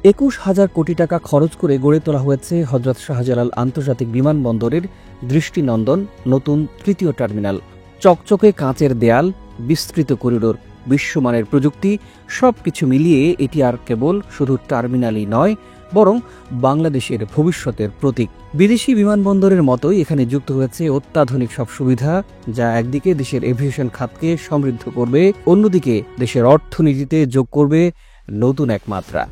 21,000 কোটি টাকা খরচ করে গড়ে তোলা হয়েছে হযরত শাহজালাল আন্তর্জাতিক বিমানবন্দরের দৃষ্টিনন্দন নতুন তৃতীয় টার্মিনাল। চকচকে কাঁচের দেয়াল, বিস্তৃত করিডোর, বিশ্বমানের প্রযুক্তি সবকিছু মিলিয়ে এটি আর কেবল শুধু টার্মিনালই নয়, বরং বাংলাদেশের ভবিষ্যতের প্রতীক। বিদেশি বিমানবন্দরের মতোই এখানে যুক্ত হয়েছে অত্যাধুনিক সব সুবিধা, যা একদিকে দেশের এভিয়েশন খাতকে সমৃদ্ধ করবে, অন্যদিকে দেশের অর্থনীতিতে যোগ করবে নতুন এক মাত্রা।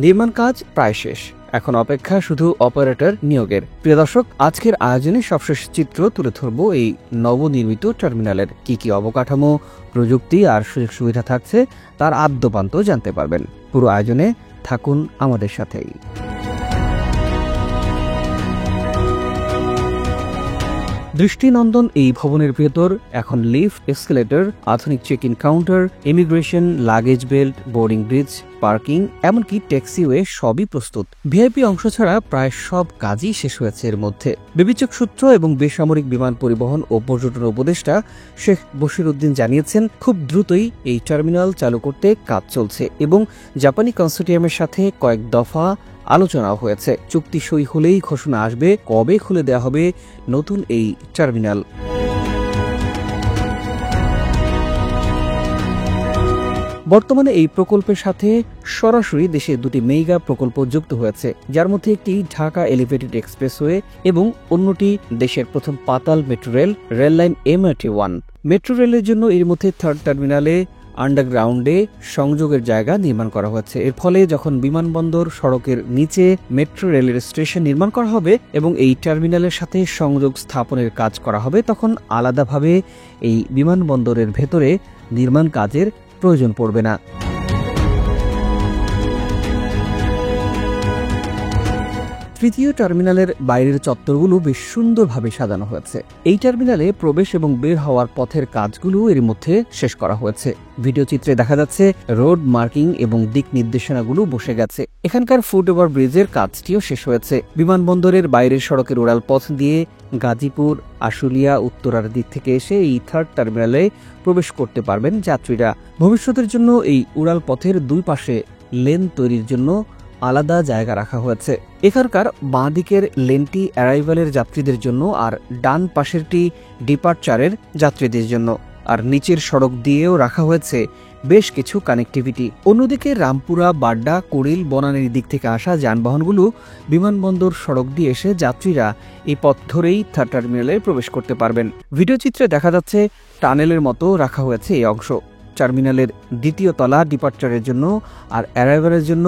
নির্মাণ কাজ প্রায় শেষ, এখন অপেক্ষা শুধু অপারেটর নিয়োগের। প্রিয় দর্শক, আজকের আয়োজনে সবশেষ চিত্র তুলে ধরব এই নবনির্মিত টার্মিনালের। কি কি অবকাঠামো, প্রযুক্তি আর সুযোগ সুবিধা থাকছে তার আদ্যপান্ত জানতে পারবেন। পুরো আয়োজনে থাকুন আমাদের সাথেই। দৃষ্টিনন্দন এই ভবনের ভেতর এখন লিফট, এসকেলেটর, আধুনিক check in counter, immigration, luggage belt, boarding bridge, parking, এমনকি ট্যাক্সিওয়ে সবই প্রস্তুত। ভিআইপি অংশ ছাড়া প্রায় সব কাজই শেষ হয়েছে এর মধ্যে। বিবেচক সূত্র এবং বেসামরিক বিমান পরিবহন ও পর্যটন উপদেষ্টা শেখ বশির উদ্দিন জানিয়েছেন, খুব দ্রুতই এই টার্মিনাল চালু করতে কাজ চলছে এবং জাপানি কনসোর্টিয়ামের সাথে কয়েক দফা আলোচনাও হয়েছে। চুক্তি সই হলেই ঘোষণা আসবে কবে খুলে দেওয়া হবে নতুন এই টার্মিনাল। বর্তমানে এই প্রকল্পের সাথে সরাসরি দেশে দুটি মেগা প্রকল্প যুক্ত হয়েছে, যার মধ্যে একটি ঢাকা এলিভেটেড এক্সপ্রেসওয়ে এবং অন্যটি দেশের প্রথম পাতাল metro rail line MRT-1। Metro রেলের জন্য এর মধ্যে থার্ড টার্মিনালে আন্ডারগ্রাউন্ডে সংযোগের জায়গা নির্মাণ করা হয়েছে। এর ফলে যখন বিমানবন্দর সড়কের নিচে মেট্রো রেলের স্টেশন নির্মাণ করা হবে এবং এই টার্মিনালের সাথে সংযোগ স্থাপনের কাজ করা হবে, তখন আলাদাভাবে এই বিমানবন্দরের ভেতরে নির্মাণ কাজের প্রয়োজন পড়বে না। তৃতীয় টার্মিনালের বাইরের চত্বরগুলো বেশ সুন্দরভাবে সাজানো হয়েছে। এই টার্মিনালে প্রবেশ এবং বের হওয়ার পথের কাজগুলো এর মধ্যে শেষ করা হয়েছে। ভিডিও চিত্রে দেখা যাচ্ছে রোড মার্কিং এবং দিক নির্দেশনাগুলো বসে গেছে। এখানকার ফুট ওভার ব্রিজের কাজটিও শেষ হয়েছে। বিমানবন্দরের বাইরের সড়কের উড়াল পথ দিয়ে গাজীপুর, আশুলিয়া, উত্তরার দিক থেকে এসে এই থার্ড টার্মিনালে প্রবেশ করতে পারবেন যাত্রীরা। ভবিষ্যতের জন্য এই উড়াল পথের দুই পাশে লেন তৈরির জন্য আলাদা জায়গা রাখা হয়েছে। এখানকার বাঁ দিকের লেনটি অ্যারাইভালের যাত্রীদের জন্য আর ডান পাশেরটি ডিপার্চারের যাত্রীদের জন্য, আর নিচের সড়ক দিয়েও রাখা হয়েছে বেশ কিছু কানেক্টিভিটি। অন্যদিকে রামপুরা, বাড্ডা, কুড়িল, বনানীর দিক থেকে আসা যানবাহনগুলো বিমানবন্দর সড়ক দিয়ে এসে যাত্রীরা এই পথ ধরেই থার্ড টার্মিনালে প্রবেশ করতে পারবেন। ভিডিও চিত্রে দেখা যাচ্ছে টানেলের মতো রাখা হয়েছে এই অংশ। টার্মিনালের দ্বিতীয় তলা ডিপার্চারের জন্য আর অ্যারাইভালের জন্য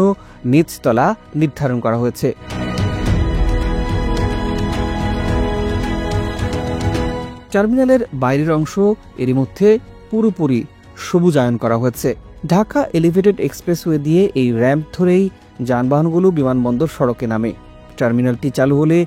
নিচতলা নির্ধারণ করা হয়েছে। টার্মিনালের বাইরের অংশ এর মধ্যে পুরোপুরি সবুজায়ন করা হয়েছে। ঢাকা এলিভেটেড এক্সপ্রেসওয়ে দিয়ে এই র্যাম্প ধরেই যানবাহনগুলো বিমানবন্দর সড়কে নামে। টার্মিনালটি চালু হলে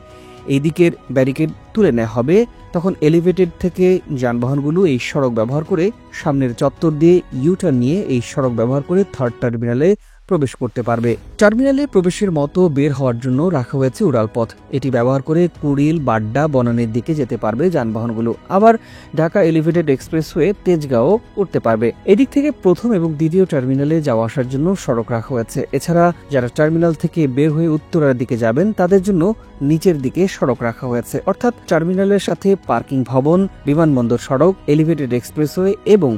এই দিকের ব্যারিকেড তুলে নেওয়া হবে, তখন এলিভেটেড থেকে যানবাহনগুলো এই সড়ক ব্যবহার করে সামনের চত্বর দিয়ে ইউটার্ন নিয়ে এই সড়ক ব্যবহার করে থার্ড টার্মিনালে প্রবেশ করতে পারবে। টার্মিনালে প্রবেশের মতো বের হওয়ার জন্য রাখা হয়েছে উড়ালপথ। এটি ব্যবহার করে কুড়িল, বাড্ডা, বনানীর দিকে যেতে পারবে যানবাহনগুলো। আবার ঢাকা এলিভেটেড এক্সপ্রেসওয়ে তেজগাঁও উঠতে পারবে। এদিক থেকে প্রথম এবং দ্বিতীয় টার্মিনালে যাওয়া আসার জন্য সড়ক রাখা হয়েছে। এছাড়া যারা টার্মিনাল থেকে বের হয়ে উত্তরার দিকে যাবেন তাদের জন্য নিচের দিকে সড়ক রাখা হয়েছে। অর্থাৎ টার্মিনালের সাথে পার্কিং ভবন, বিমানবন্দর সড়ক, এলিভেটেড এক্সপ্রেসওয়ে এবং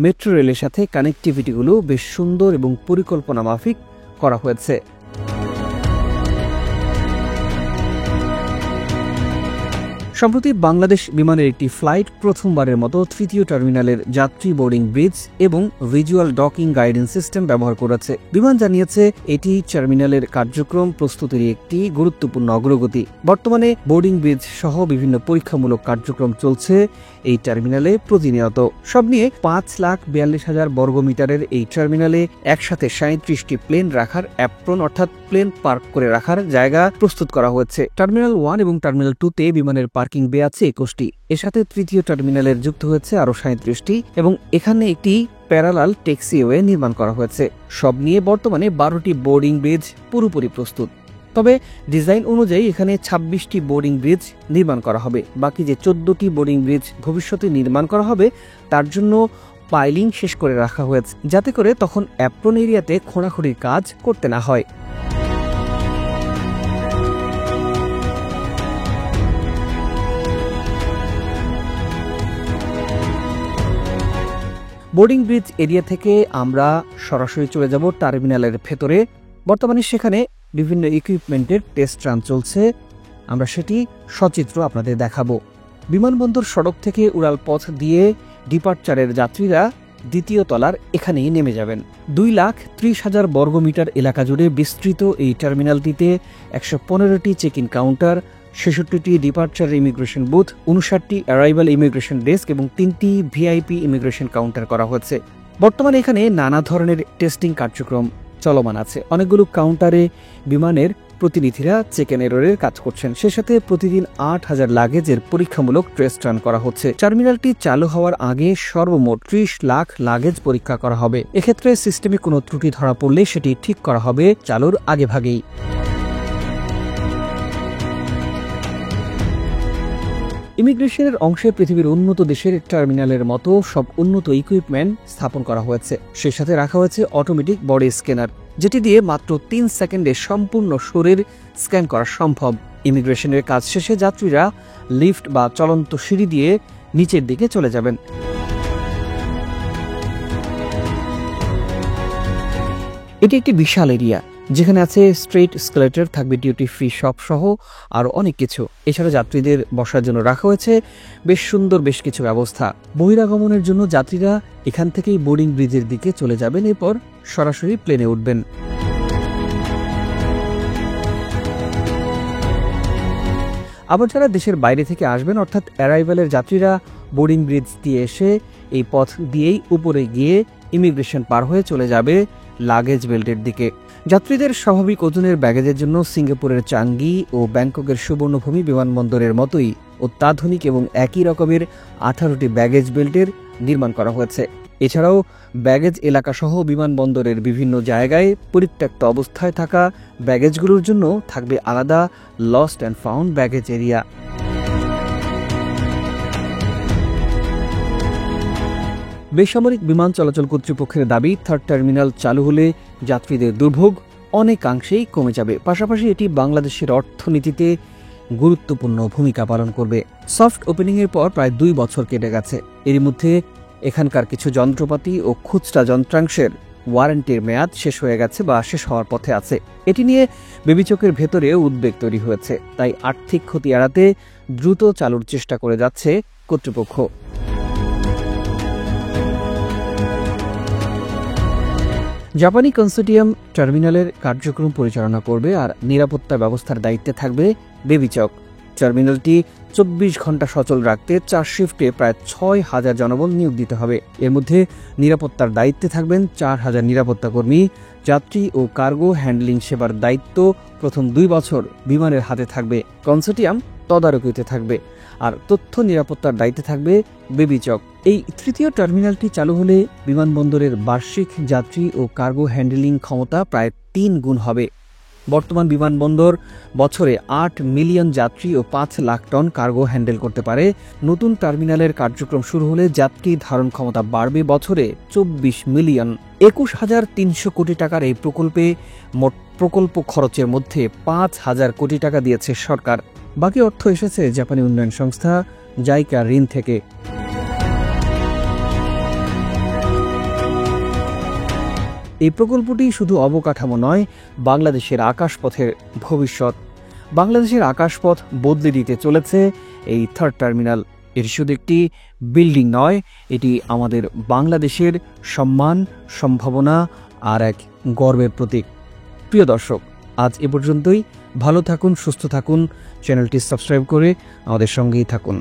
মেট্রো রেলের সাথে কানেক্টিভিটিগুলো বেশ সুন্দর এবং পরিকল্পনা মাফিক করা হয়েছে। সম্প্রতি বাংলাদেশ বিমানের একটি ফ্লাইট প্রথমবারের মতো তৃতীয় টার্মিনালের যাত্রী বোর্ডিং ব্রিজ এবং ভিজুয়াল ডকিং গাইডেন্স সিস্টেম ব্যবহার করেছে। বিমান জানিয়েছে এটি টার্মিনালের কার্যক্রম প্রস্তুতির একটি গুরুত্বপূর্ণ অগ্রগতি। বর্তমানে বোর্ডিং ব্রিজ সহ বিভিন্ন পরীক্ষামূলক কার্যক্রম চলছে এই টার্মিনালে প্রতিনিয়ত। সব নিয়ে 5,42,000 বর্গমিটারের এই টার্মিনালে একসাথে 37টি প্লেন রাখার অ্যাপ্রন অর্থাৎ প্লেন পার্ক করে রাখার জায়গা প্রস্তুত করা হয়েছে। টার্মিনাল 1 এবং টার্মিনাল 2 তে বিমানের পার্কিং বে আছে 21টি। এর সাথে তৃতীয় টার্মিনালের যুক্ত হয়েছে আরো 37টি এবং এখানে একটি প্যারালাল ট্যাক্সিওয়ে নির্মাণ করা হয়েছে। সব নিয়ে বর্তমানে 12টি বোর্ডিং ব্রিজ পুরোপুরি প্রস্তুত। তবে ডিজাইন অনুযায়ী এখানে 26টি বোর্ডিং ব্রিজ নির্মাণ করা হবে। বাকি যে 14টি বোর্ডিং ব্রিজ ভবিষ্যতে নির্মাণ করা হবে তার জন্য পাইলিং শেষ করে রাখা হয়েছে, যাতে করে তখন অ্যাপ্রন এরিয়াতে খোঁড়াখুড়ির কাজ করতে না হয়। বোর্ডিং ব্রিজ এরিয়া থেকে আমরা সরাসরি চলে যাব টার্মিনালের ভেতরে। বর্তমানে সেখানে বিভিন্ন ইকুইপমেন্টের টেস্ট রান চলছে, আমরা সেটি সচিত্র আপনাদের দেখাবো। বিমানবন্দর সড়ক থেকে উড়াল পথ দিয়ে ডিপার্চারের যাত্রীরা দ্বিতীয় তলার এখানেই নেমে যাবেন। 2,30,000 বর্গমিটার এলাকা জুড়ে বিস্তৃত এই টার্মিনালটিতে 115টি চেক ইন কাউন্টার, 66টি ডিপার্চার ইমিগ্রেশন বুথ, 59টি অ্যারাইভাল ইমিগ্রেশন ডেস্ক এবং 3টি ভিআইপি ইমিগ্রেশন কাউন্টার করা হয়েছে। বর্তমানে এখানে নানা ধরনের টেস্টিং কার্যক্রম চলমান আছে। অনেকগুলো কাউন্টারে বিমানের প্রতিনিধিরা চেক ইন এররের কাজ করছেন। সে সাথে প্রতিদিন 8,000 লাগেজের পরীক্ষামূলক টেস্ট রান করা হচ্ছে। টার্মিনালটি চালু হওয়ার আগে সর্বমোট 30 লাখ লাগেজ পরীক্ষা করা হবে। এক্ষেত্রে সিস্টেমে কোনো ত্রুটি ধরা পড়লে সেটি ঠিক করা হবে চালুর আগেভাগেই। ইমিগ্রেশনের অংশে পৃথিবীর উন্নত দেশের টার্মিনালের মতো সব উন্নত ইকুইপমেন্ট স্থাপন করা হয়েছে। সেই সাথে রাখা হয়েছে অটোমেটিক বডি স্ক্যানার, যেটি দিয়ে মাত্র 3 সেকেন্ডে সম্পূর্ণ শরীর স্ক্যান করা সম্ভব। ইমিগ্রেশনের কাজ শেষে যাত্রীরা লিফট বা চলন্ত সিঁড়ি দিয়ে নিচের দিকে চলে যাবেন। এটি একটি বিশাল এরিয়া, যেখানে আছে স্ট্রেট স্কেলেটর, থাকবে ডিউটি ফ্রি শপ সহ আরও অনেক কিছু। এছাড়া যাত্রীদের বসার জন্য রাখা হয়েছে বেশ সুন্দর বেশ কিছু ব্যবস্থা। বহিরাগমনের জন্য যাত্রীরা এখান থেকেই বোর্ডিং ব্রিজের দিকে চলে যাবেন, এরপর সরাসরি প্লেনে উঠবেন। আবার যারা দেশের বাইরে থেকে আসবেন, অর্থাৎ অ্যারাইভালের যাত্রীরা বোর্ডিং ব্রিজ দিয়ে এসে এই পথ দিয়েই উপরে গিয়ে ইমিগ্রেশন পার হয়ে চলে যাবে লাগেজ বেল্টের দিকে। যাত্রীদের স্বাভাবিক ওজনের ব্যাগেজের জন্য সিঙ্গাপুরের চাঙ্গি ও ব্যাংককের সুবর্ণভূমি বিমানবন্দরের মতোই অত্যাধুনিক এবং একই রকমের 18টি ব্যাগেজ বেল্টের নির্মাণ করা হয়েছে। এছাড়াও ব্যাগেজ এলাকাসহ বিমানবন্দরের বিভিন্ন জায়গায় পরিত্যক্ত অবস্থায় থাকা ব্যাগেজগুলোর জন্য থাকবে আলাদা lost and found baggage area. বেসামরিক বিমান চলাচল কর্তৃপক্ষের দাবি, থার্ড টার্মিনাল চালু হলে যাত্রীদের দুর্ভোগ অনেকাংশেই কমে যাবে। পাশাপাশি এটি বাংলাদেশের অর্থনীতিতে গুরুত্বপূর্ণ ভূমিকা পালন করবে। সফট ওপেনিংয়ের পর প্রায় 2 বছর কেটে গেছে। এর মধ্যে এখানকার কিছু যন্ত্রপাতি ও খুচরা যন্ত্রাংশের ওয়ারেন্টির মেয়াদ শেষ হয়ে গেছে বা শেষ হওয়ার পথে আছে। এটি নিয়ে বেবিচকের ভেতরে উদ্বেগ তৈরি হয়েছে। তাই আর্থিক ক্ষতি এড়াতে দ্রুত চালুর চেষ্টা করে যাচ্ছে কর্তৃপক্ষ। জাপানি কনসোর্টিয়াম টার্মিনালের কার্যক্রম পরিচালনা করবে আর নিরাপত্তা ব্যবস্থার দায়িত্বে থাকবে বেবিচক। টার্মিনালটি 24 ঘন্টা সচল রাখতে 4 শিফটে প্রায় 6,000 জনবল নিয়োগ দিতে হবে। এর মধ্যে নিরাপত্তার দায়িত্বে থাকবেন 4,000 নিরাপত্তা কর্মী। যাত্রী ও কার্গো হ্যান্ডলিং সেবার দায়িত্ব প্রথম 2 বছর বিমানের হাতে থাকবে। কনসোর্টিয়াম তদারকিতে থাকবে আর তথ্য নিরাপত্তার দায়িত্বে থাকবে বেবিচক। এই তৃতীয় টার্মিনালটি চালু হলে বিমানবন্দরের বার্ষিক যাত্রী ও কার্গো হ্যান্ডলিং ক্ষমতা প্রায় 3 গুণ হবে। বর্তমান বিমানবন্দর বছরে 8 মিলিয়ন যাত্রী ও 5 লাখ টন কার্গো হ্যান্ডেল করতে পারে। নতুন টার্মিনালের কার্যক্রম শুরু হলে যাত্রী ধারণ ক্ষমতা বাড়বে বছরে 24 মিলিয়ন। 21,300 কোটি টাকার এই প্রকল্পে মোট প্রকল্প খরচের মধ্যে 5,000 কোটি টাকা দিয়েছে সরকার। বাকি অর্থ এসেছে জাপানি উন্নয়ন সংস্থা জাইকা ঋণ থেকে। এই প্রকল্পটি শুধু অবকাঠামো নয়, বাংলাদেশের আকাশপথের ভবিষ্যৎ। বাংলাদেশের আকাশপথ বদলে দিতে চলেছে এই থার্ড টার্মিনাল। এটি শুধু একটি বিল্ডিং নয়, এটি আমাদের বাংলাদেশের সম্মান, সম্ভাবনা আর এক গর্বের প্রতীক। প্রিয় দর্শক, আজ এ পর্যন্তই। ভালো থাকুন, সুস্থ থাকুন, চ্যানেলটি সাবস্ক্রাইব করে আমাদের সঙ্গেই থাকুন।